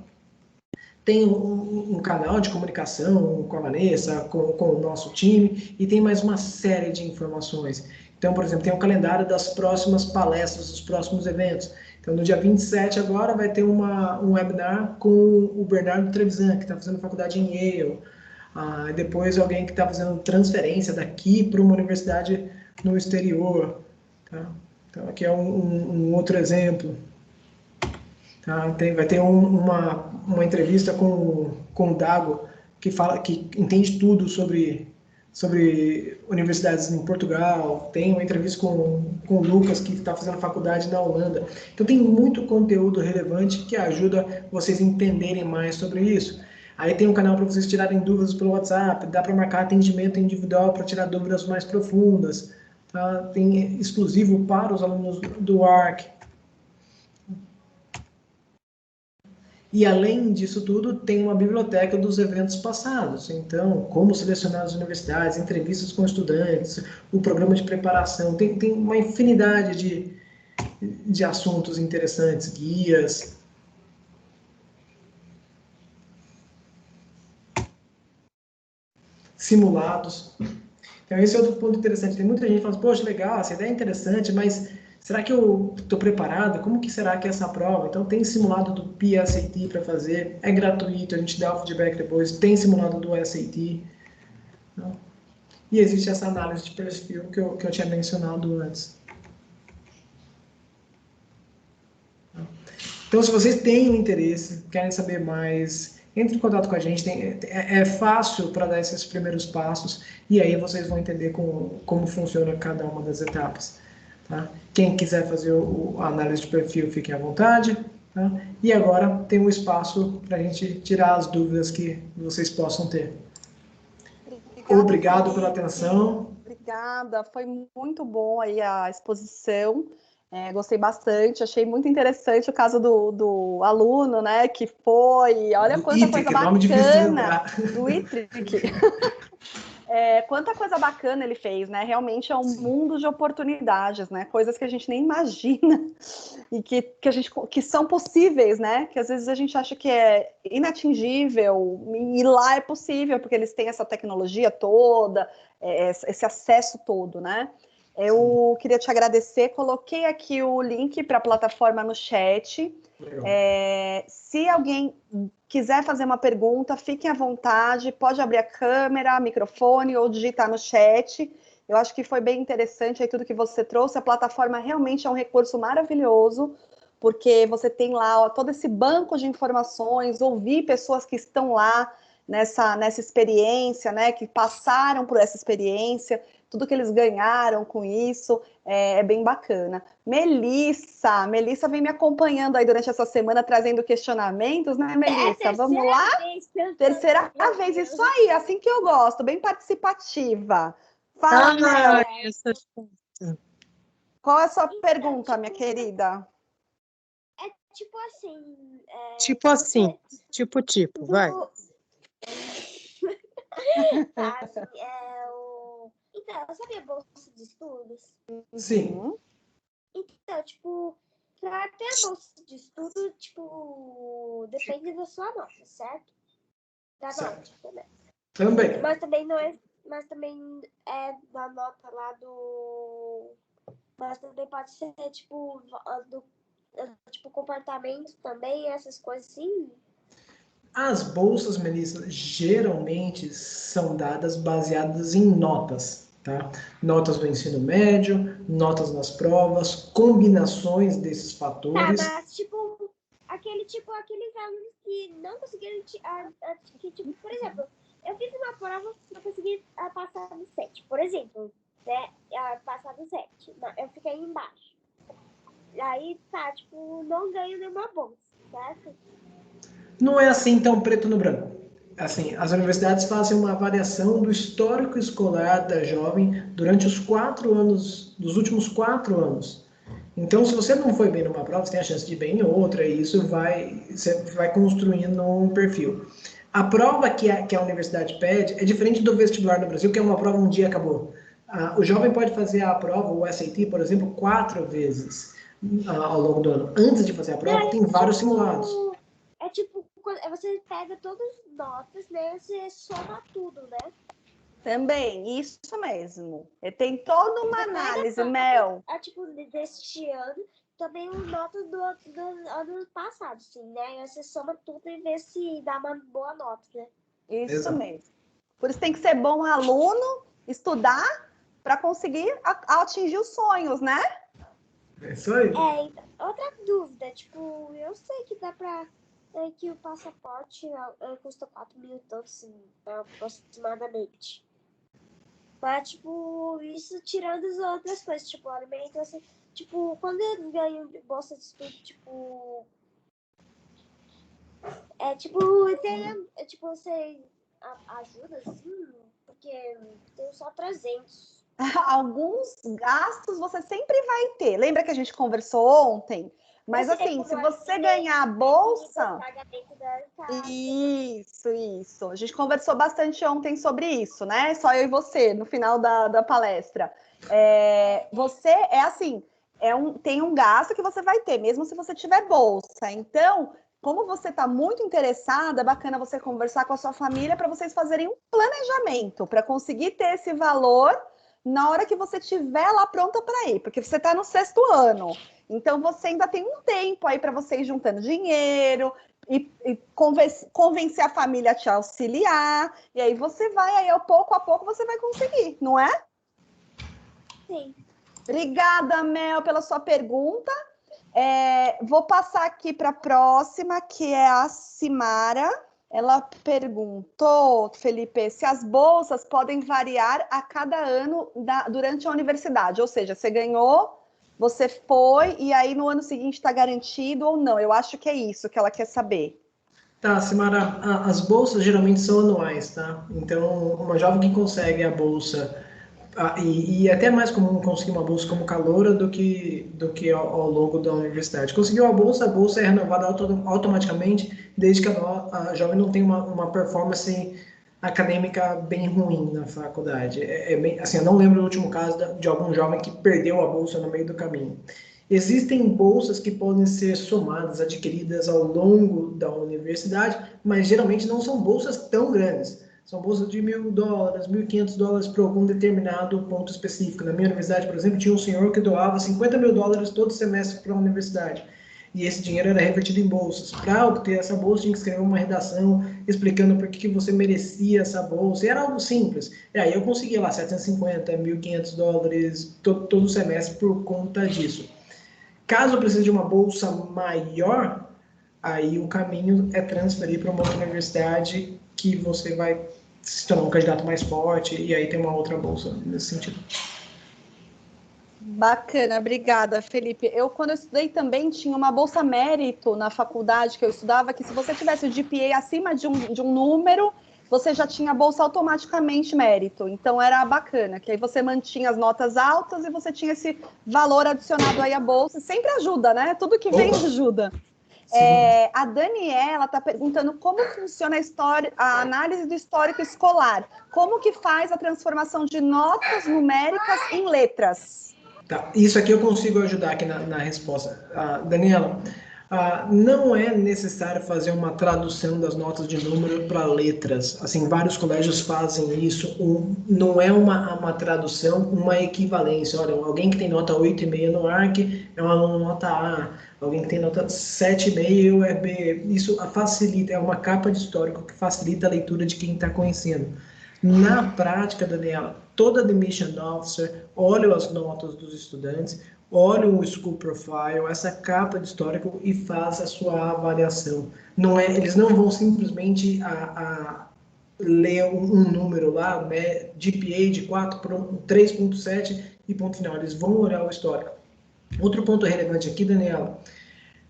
tem um canal de comunicação com a Vanessa, com o nosso time, e tem mais uma série de informações. Então, por exemplo, tem um calendário das próximas palestras, dos próximos eventos. Então, no dia 27 agora vai ter um webinar com o Bernardo Trevisan, que está fazendo faculdade em Yale. Depois alguém que está fazendo transferência daqui para uma universidade no exterior. Tá? Então, aqui é um outro exemplo. Tá? Vai ter uma entrevista com o Dago, que entende tudo sobre universidades em Portugal. Tem uma entrevista com o Lucas, que está fazendo faculdade na Holanda. Então tem muito conteúdo relevante que ajuda vocês a entenderem mais sobre isso. Aí tem um canal para vocês tirarem dúvidas pelo WhatsApp, dá para marcar atendimento individual para tirar dúvidas mais profundas. Tá? Tem exclusivo para os alunos do ARC. E, além disso tudo, tem uma biblioteca dos eventos passados. Então, como selecionar as universidades, entrevistas com estudantes, o programa de preparação. Tem uma infinidade de assuntos interessantes, guias. Simulados. Então, esse é outro ponto interessante. Tem muita gente que fala, poxa, legal, essa ideia é interessante, mas será que eu estou preparado? Como que será que é essa prova? Então, tem simulado do PSAT para fazer, é gratuito, a gente dá o feedback depois, tem simulado do SAT. Não? E existe essa análise de perfil que eu tinha mencionado antes. Então, se vocês têm um interesse, querem saber mais, entre em contato com a gente. É fácil para dar esses primeiros passos e aí vocês vão entender como funciona cada uma das etapas. Tá? Quem quiser fazer a análise de perfil, fique à vontade. Tá? E agora tem um espaço para a gente tirar as dúvidas que vocês possam ter. Obrigado pela atenção. Obrigada, foi muito bom aí a exposição. Gostei bastante, achei muito interessante o caso do aluno, né, que foi, olha do quanta Itric, coisa nome difícil de bacana, lembrar. do Itric. Quanta coisa bacana ele fez, né? Realmente é um mundo de oportunidades, né? Coisas que a gente nem imagina e que são possíveis, né? Que às vezes a gente acha que é inatingível e lá é possível, porque eles têm essa tecnologia toda, esse acesso todo, né? Eu queria te agradecer, coloquei aqui o link para a plataforma no chat. Se alguém quiser fazer uma pergunta, fiquem à vontade, pode abrir a câmera, microfone ou digitar no chat. Eu acho que foi bem interessante aí tudo que você trouxe. A plataforma realmente é um recurso maravilhoso, porque você tem lá todo esse banco de informações, ouvir pessoas que estão lá nessa experiência, né, que passaram por essa experiência, tudo que eles ganharam com isso, é bem bacana. Melissa vem me acompanhando aí durante essa semana, trazendo questionamentos, né, Melissa? Vamos lá? Terceira vez, isso aí, assim que eu gosto, bem participativa. Fala, Mel. Qual é a sua pergunta, minha querida? Tipo assim... Tipo assim, tipo, vai. Então, sabe a bolsa de estudos? Sim. Então, tipo, pra ter a bolsa de estudo, tipo, depende da sua nota, certo? Da nota também. Também. Mas também não é... Mas também é da nota lá do... Mas também pode ser, tipo, tipo, comportamento também, essas coisas assim. As bolsas, Melissa, geralmente são dadas baseadas em notas, tá? Notas do ensino médio, notas nas provas, combinações desses fatores. Tá, mas, tipo, aqueles alunos que não conseguiram, que, tipo, por exemplo, eu fiz uma prova que eu consegui passar no 7, por exemplo, né, passar no 7, eu fiquei embaixo. Aí, tá, tipo, não ganho nenhuma bolsa, certo? Não é assim tão preto no branco. Assim, as universidades fazem uma avaliação do histórico escolar da jovem durante os 4 anos, dos últimos 4 anos. Então, se você não foi bem numa prova, você tem a chance de ir bem em outra, e isso você vai construindo um perfil. A prova que a universidade pede é diferente do vestibular no Brasil, que é uma prova um dia acabou. O jovem pode fazer a prova, o SAT, por exemplo, 4 vezes ao longo do ano. Antes de fazer a prova, tem vários simulados. É tipo, você pega todas as notas, né? Você soma tudo, né? Também, isso mesmo. Tem toda uma análise, Mel. Tipo, deste ano, também notas do ano passado, sim, né? Você soma tudo e vê se dá uma boa nota, né? Isso Exato. mesmo. Por isso tem que ser bom aluno, estudar, para conseguir atingir os sonhos, né? É isso aí. Então, outra dúvida, tipo, eu sei que dá pra... que o passaporte custa 4 mil e tanto, assim, aproximadamente. Mas, tipo, isso tirando as outras coisas, tipo, alimentação. Tipo, quando eles ganham bolsa de estudo, tipo... tipo, você ajuda, assim, porque tem só 300. Alguns gastos você sempre vai ter. Lembra que a gente conversou ontem? Mas Eu sei assim, se como é você que ganhar a o bolsa, pagamento da casa. isso. A gente conversou bastante ontem sobre isso, né? Só eu e você, no final da palestra. Você é assim, tem um gasto que você vai ter, mesmo se você tiver bolsa. Então, como você está muito interessada, é bacana você conversar com a sua família para vocês fazerem um planejamento para conseguir ter esse valor na hora que você estiver lá pronta para ir, porque você está no 6º ano. Então, você ainda tem um tempo aí para você ir juntando dinheiro e convencer a família a te auxiliar. E aí você vai, aí pouco a pouco você vai conseguir, não é? Sim. Obrigada, Mel, pela sua pergunta. Vou passar aqui para a próxima, que é a Simara. Ela perguntou, Felipe, se as bolsas podem variar a cada ano durante a universidade. Ou seja, você ganhou, você foi, e aí no ano seguinte está garantido ou não. Eu acho que é isso que ela quer saber. Tá, Simara, as bolsas geralmente são anuais, tá? Então, uma jovem que consegue a bolsa, e é até mais comum conseguir uma bolsa como caloura do que ao longo da universidade. Conseguiu a bolsa é renovada automaticamente, desde que a jovem não tenha uma performance acadêmica bem ruim na faculdade. Assim, eu não lembro do último caso de algum jovem que perdeu a bolsa no meio do caminho. Existem bolsas que podem ser somadas, adquiridas ao longo da universidade, mas geralmente não são bolsas tão grandes. São bolsas de $1.000, $1.500 para algum determinado ponto específico. Na minha universidade, por exemplo, tinha um senhor que doava $50 mil todo semestre para a universidade. E esse dinheiro era revertido em bolsas. Para obter essa bolsa, tinha que escrever uma redação explicando por que você merecia essa bolsa. E era algo simples. E aí eu consegui lá $750, $1.500 todo semestre por conta disso. Caso precise de uma bolsa maior, aí o caminho é transferir para uma outra universidade que você vai se tornar um candidato mais forte e aí tem uma outra bolsa nesse sentido. Bacana, obrigada, Felipe. Quando eu estudei também, tinha uma bolsa mérito na faculdade que eu estudava, que se você tivesse o GPA acima de um número, você já tinha bolsa automaticamente mérito. Então, era bacana, que aí você mantinha as notas altas e você tinha esse valor adicionado aí à bolsa. Sempre ajuda, né? Tudo que vem ajuda. A Daniela está perguntando como funciona a análise do histórico escolar. Como que faz a transformação de notas numéricas em letras? Tá, isso aqui eu consigo ajudar aqui na resposta. Daniela, não é necessário fazer uma tradução das notas de número para letras. Assim, vários colégios fazem isso. Não é uma tradução, uma equivalência. Olha, alguém que tem nota 8,5 no ARC é um aluno nota A. Alguém que tem nota 7,5 é B. Isso facilita, é uma capa de histórico que facilita a leitura de quem está conhecendo. Na prática, Daniela, toda admission officer olha as notas dos estudantes, olha o school profile, essa capa de histórico e faz a sua avaliação. Eles não vão simplesmente ler um número lá, né, GPA de 3,7 e ponto final. Eles vão olhar o histórico. Outro ponto relevante aqui, Daniela,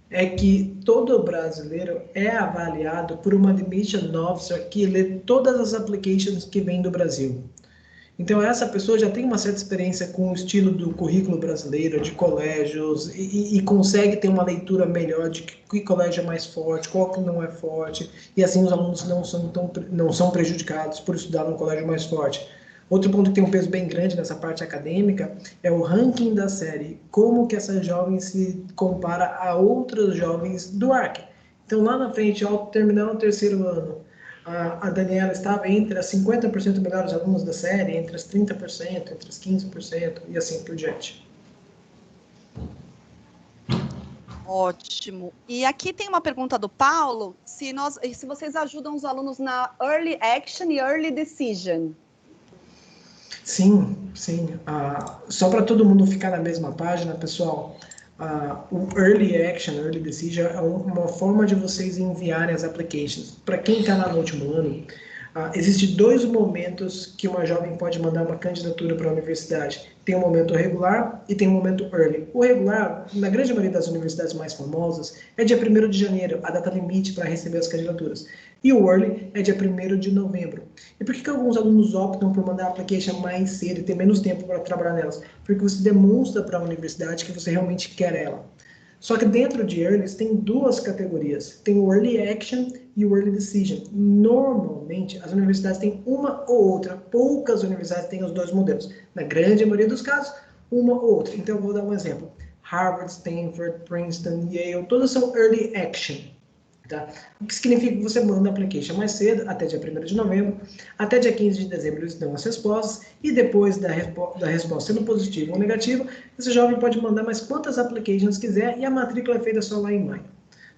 é que todo brasileiro é avaliado por uma admission officer que lê todas as applications que vêm do Brasil. Então, essa pessoa já tem uma certa experiência com o estilo do currículo brasileiro, de colégios, e consegue ter uma leitura melhor de que colégio é mais forte, qual que não é forte, e assim os alunos não são prejudicados por estudar num colégio mais forte. Outro ponto que tem um peso bem grande nessa parte acadêmica é o ranking da série, como que essa jovem se compara a outras jovens do ARC. Então, lá na frente, ao terminar o 3º ano, a Daniela estava entre as 50% melhores alunos da série, entre as 30%, entre as 15% e assim por diante. Ótimo. E aqui tem uma pergunta do Paulo, se vocês ajudam os alunos na Early Action e Early Decision. Sim. Só para todo mundo ficar na mesma página, pessoal, O Early Action, Early Decision, é uma forma de vocês enviarem as applications. Para quem está lá no último ano, existem 2 momentos que uma jovem pode mandar uma candidatura para a universidade. Tem o momento regular e tem o momento early. O regular, na grande maioria das universidades mais famosas, é dia 1º de janeiro, a data limite para receber as candidaturas. E o early é dia 1º de novembro. E por que alguns alunos optam por mandar a application mais cedo e ter menos tempo para trabalhar nelas? Porque você demonstra para a universidade que você realmente quer ela. Só que dentro de Early tem 2 categorias. Tem o Early Action e o Early Decision. Normalmente, as universidades têm uma ou outra. Poucas universidades têm os 2 modelos. Na grande maioria dos casos, uma ou outra. Então, eu vou dar um exemplo. Harvard, Stanford, Princeton, Yale, todas são Early Action. Tá? O que significa que você manda a application mais cedo, até dia 1º de novembro, até dia 15 de dezembro eles dão as respostas, e depois da resposta sendo positiva ou negativa, esse jovem pode mandar mais quantas applications quiser, e a matrícula é feita só lá em maio.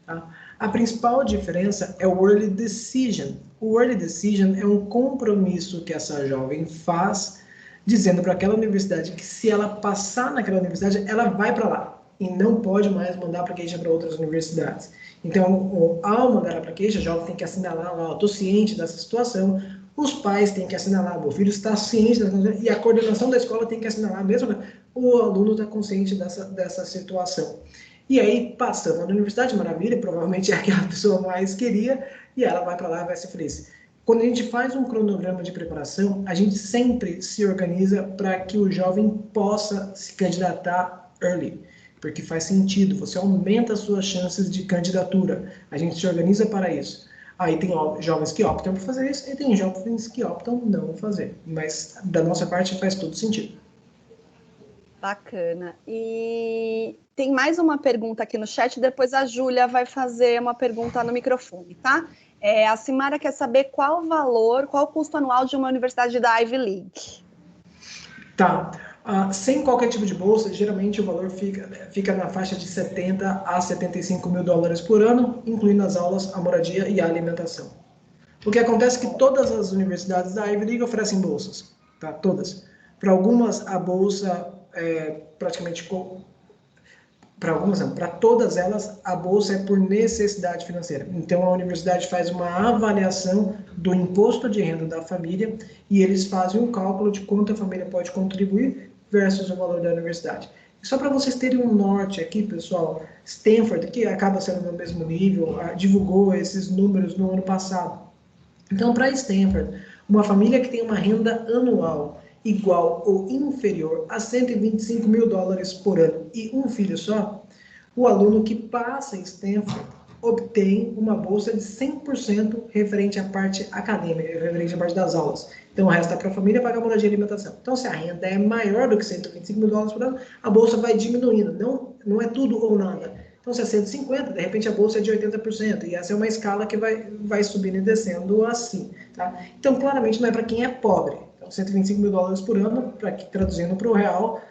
Tá? A principal diferença é o Early Decision. O Early Decision é um compromisso que essa jovem faz, dizendo para aquela universidade que se ela passar naquela universidade, ela vai para lá, e não pode mais mandar application para outras universidades. Então, ao mandar a application, o jovem tem que assinalar lá, estou ciente dessa situação, os pais têm que assinalar, meu filho está ciente dessa situação, e a coordenação da escola tem que assinalar, mesmo o aluno está consciente dessa situação. E aí, passando na universidade, maravilha, provavelmente é a que a pessoa mais queria, e ela vai para lá e vai ser feliz. Quando a gente faz um cronograma de preparação, a gente sempre se organiza para que o jovem possa se candidatar early, porque faz sentido, você aumenta as suas chances de candidatura. A gente se organiza para isso. Aí tem jovens que optam por fazer isso e tem jovens que optam não fazer. Mas da nossa parte faz todo sentido. Bacana. E tem mais uma pergunta aqui no chat, depois a Júlia vai fazer uma pergunta no microfone, tá? A Simara quer saber qual o valor, qual o custo anual de uma universidade da Ivy League. Tá. Sem qualquer tipo de bolsa, geralmente o valor fica na faixa de 70 a 75 mil dólares por ano, incluindo as aulas, a moradia e a alimentação. O que acontece é que todas as universidades da Ivy League oferecem bolsas, tá? Todas. Para algumas, a bolsa é praticamente... Para algumas não, para todas elas, a bolsa é por necessidade financeira. Então, a universidade faz uma avaliação do imposto de renda da família e eles fazem um cálculo de quanto a família pode contribuir versus o valor da universidade. E só para vocês terem um norte aqui, pessoal, Stanford, que acaba sendo no mesmo nível, divulgou esses números no ano passado. Então, para Stanford, uma família que tem uma renda anual igual ou inferior a 125 mil dólares por ano e um filho só, o aluno que passa em Stanford obtém uma bolsa de 100% referente à parte acadêmica, referente à parte das aulas. Então, o resto é para a família pagar moradia e alimentação. Então, se a renda é maior do que 125 mil dólares por ano, a bolsa vai diminuindo. Não é tudo ou nada. Então, se é 150, de repente a bolsa é de 80%. E essa é uma escala que vai subindo e descendo assim. Tá? Então, claramente, não é para quem é pobre. Então, 125 mil dólares por ano, traduzindo para o real,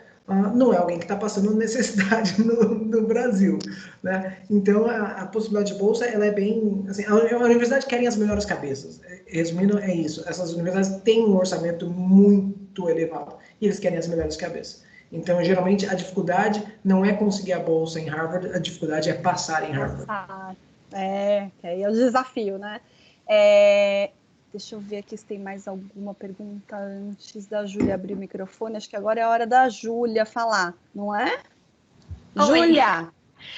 não é alguém que está passando necessidade no Brasil. Né? Então, a possibilidade de bolsa ela é bem... Assim, a universidade querem as melhores cabeças. Resumindo, é isso. Essas universidades têm um orçamento muito elevado. E eles querem as melhores cabeças. Então, geralmente, a dificuldade não é conseguir a bolsa em Harvard, a dificuldade é passar em Harvard. É o desafio, né? Deixa eu ver aqui se tem mais alguma pergunta antes da Júlia abrir o microfone. Acho que agora é a hora da Júlia falar, não é? Júlia,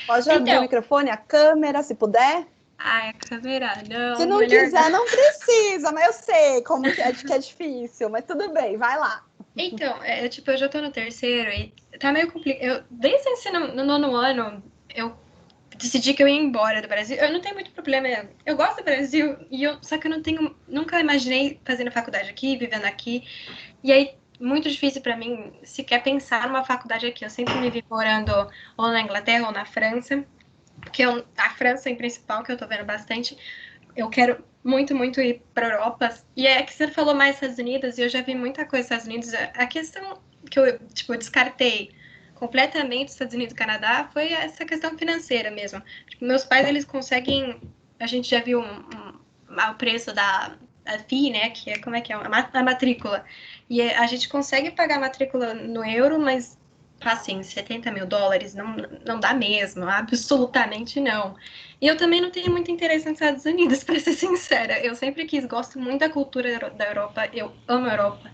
pode abrir o microfone, a câmera, se puder? A câmera, não. Se não quiser, não precisa, mas eu sei como que é difícil, mas tudo bem, vai lá. Então, eu já tô no 3º e tá meio complicado. Desde o ensino no 9º ano, eu decidi que eu ia embora do Brasil. Eu não tenho muito problema, eu gosto do Brasil, só que eu nunca imaginei fazendo faculdade aqui, vivendo aqui. E aí, muito difícil para mim sequer pensar numa faculdade aqui. Eu sempre me vi morando ou na Inglaterra ou na França, porque a França em principal, que eu tô vendo bastante, eu quero muito, muito ir para a Europa. E é que você falou mais Estados Unidos, e eu já vi muita coisa nos Estados Unidos. A questão que eu descartei completamente dos Estados Unidos e Canadá foi essa questão financeira mesmo. Meus pais, eles conseguem... A gente já viu o preço da FII, né? Que é, a matrícula. E a gente consegue pagar a matrícula no euro, mas assim, $70 mil, não dá mesmo, absolutamente não. E eu também não tenho muito interesse nos Estados Unidos, para ser sincera. Eu sempre gosto muito da cultura da Europa, eu amo a Europa.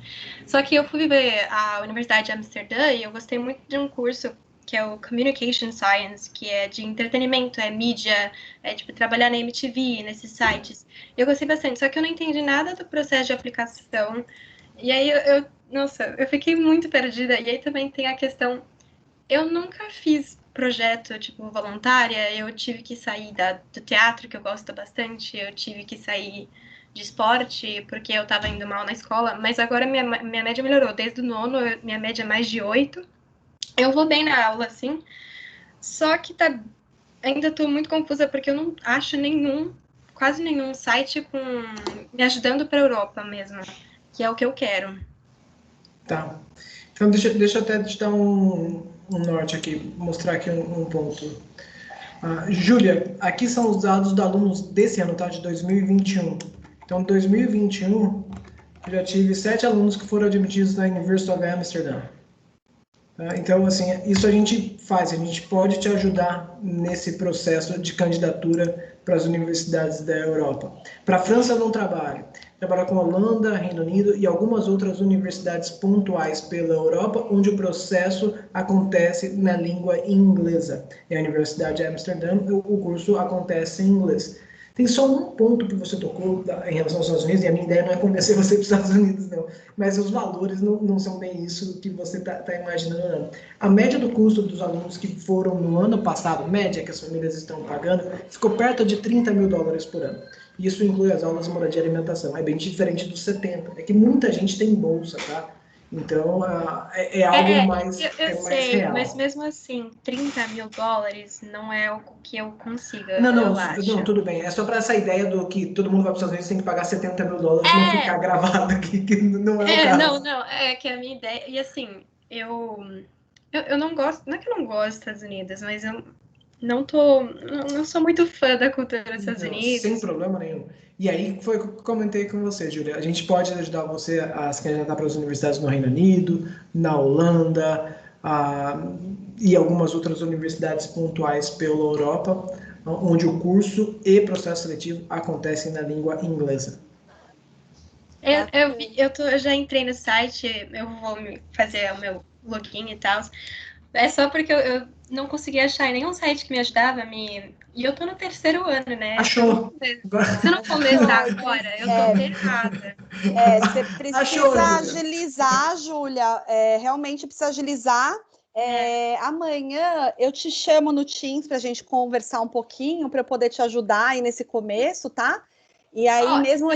Só que eu fui viver a Universidade de Amsterdã e eu gostei muito de um curso que é o Communication Science, que é de entretenimento, é mídia, é tipo trabalhar na MTV, nesses sites. Eu gostei bastante, só que eu não entendi nada do processo de aplicação. E aí nossa, eu fiquei muito perdida. E aí também tem a questão, eu nunca fiz projeto, tipo, voluntária, eu tive que sair do teatro, que eu gosto bastante, eu tive que sair de esporte, porque eu tava indo mal na escola, mas agora minha média melhorou, desde o nono, minha média é mais de 8, eu vou bem na aula, assim, só que ainda tô muito confusa, porque eu não acho quase nenhum site me ajudando pra Europa mesmo, que é o que eu quero. Tá. Então, deixa eu até te dar um norte aqui, mostrar aqui um ponto. Júlia, aqui são os dados dos alunos desse ano, tá? De 2021. Então, em 2021, eu já tive 7 alunos que foram admitidos na University of Amsterdam. Então, assim, isso a gente faz, a gente pode te ajudar nesse processo de candidatura para as universidades da Europa. Para a França, eu não trabalho. Trabalho com a Holanda, Reino Unido e algumas outras universidades pontuais pela Europa, onde o processo acontece na língua inglesa. E a Universidade de Amsterdã, o curso acontece em inglês. Tem só um ponto que você tocou em relação aos Estados Unidos, e a minha ideia não é convencer você para os Estados Unidos, não. Mas os valores não são bem isso que você está imaginando, não. A média do custo dos alunos que foram no ano passado, média que as famílias estão pagando, ficou perto de $30 mil por ano. Isso inclui as aulas, moradia e alimentação. É bem diferente dos 70. É que muita gente tem bolsa, tá? Então, é algo mais, eu mais sei, real. mas mesmo assim, $30 mil não é algo que eu consiga, Não, acho. tudo bem. É só para essa ideia do que todo mundo vai para os Estados Unidos tem que pagar $70 mil, não ficar gravado aqui, que não é o caso. Não, é que a minha ideia... E assim, eu não gosto... Não é que eu não gosto dos Estados Unidos, mas eu não sou muito fã da cultura dos Estados Sem Unidos. problema nenhum. E aí foi o que eu comentei com você, Júlia. A gente pode ajudar você a se candidatar para as universidades no Reino Unido, na Holanda, e algumas outras universidades pontuais pela Europa, onde o curso e processo seletivo acontecem na língua inglesa. Eu já entrei no site, eu vou fazer o meu login e tal. É só porque eu não consegui achar nenhum site que me ajudava E eu tô no 3º ano, né? Achou! Se eu não começar agora, eu tô ferrada. Você precisa Achou, Júlia. agilizar, Júlia. Realmente precisa agilizar. Amanhã eu te chamo no Teams para a gente conversar um pouquinho, para eu poder te ajudar aí nesse começo, tá? E aí, mesmo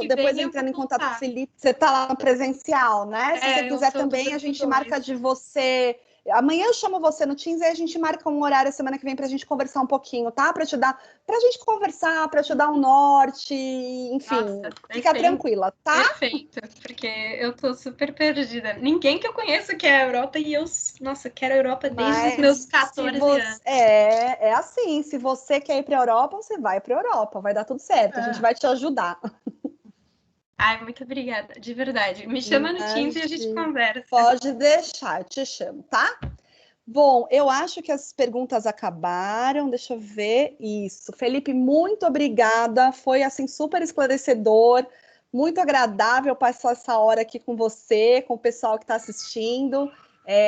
depois entrando em contato com o Felipe, você tá lá no presencial, né? Se você quiser também, a gente marca de você. Amanhã eu chamo você no Teams e a gente marca um horário semana que vem pra gente conversar um pouquinho, tá? Pra gente conversar, pra te dar um norte, enfim. Nossa, fica tranquila, tá? Perfeito, porque eu tô super perdida. Ninguém que eu conheço quer a Europa e eu, nossa, quero a Europa desde os meus 14 anos. É assim, se você quer ir pra Europa, você vai pra Europa, vai dar tudo certo, a gente vai te ajudar. Ai, muito obrigada, de verdade. Me chama no Teams e a gente conversa. Pode deixar, eu te chamo, tá? Bom, eu acho que as perguntas acabaram, deixa eu ver. Isso. Felipe, muito obrigada, foi assim super esclarecedor, muito agradável passar essa hora aqui com você, com o pessoal que está assistindo.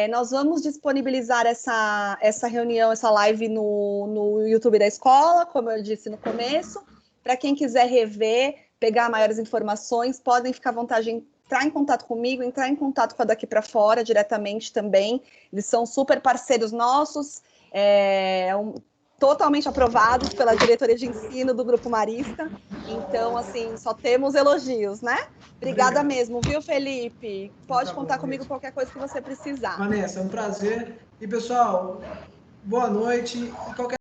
Nós vamos disponibilizar essa reunião, essa live no YouTube da escola, como eu disse no começo. Para quem quiser rever, pegar maiores informações, podem ficar à vontade em entrar em contato comigo, entrar em contato com a Daqui para Fora diretamente também. Eles são super parceiros nossos, totalmente aprovados pela diretoria de ensino do Grupo Marista. Então, assim, só temos elogios, né? Obrigada mesmo, viu, Felipe? Pode contar comigo qualquer coisa que você precisar. Vanessa, é um prazer. E, pessoal, boa noite.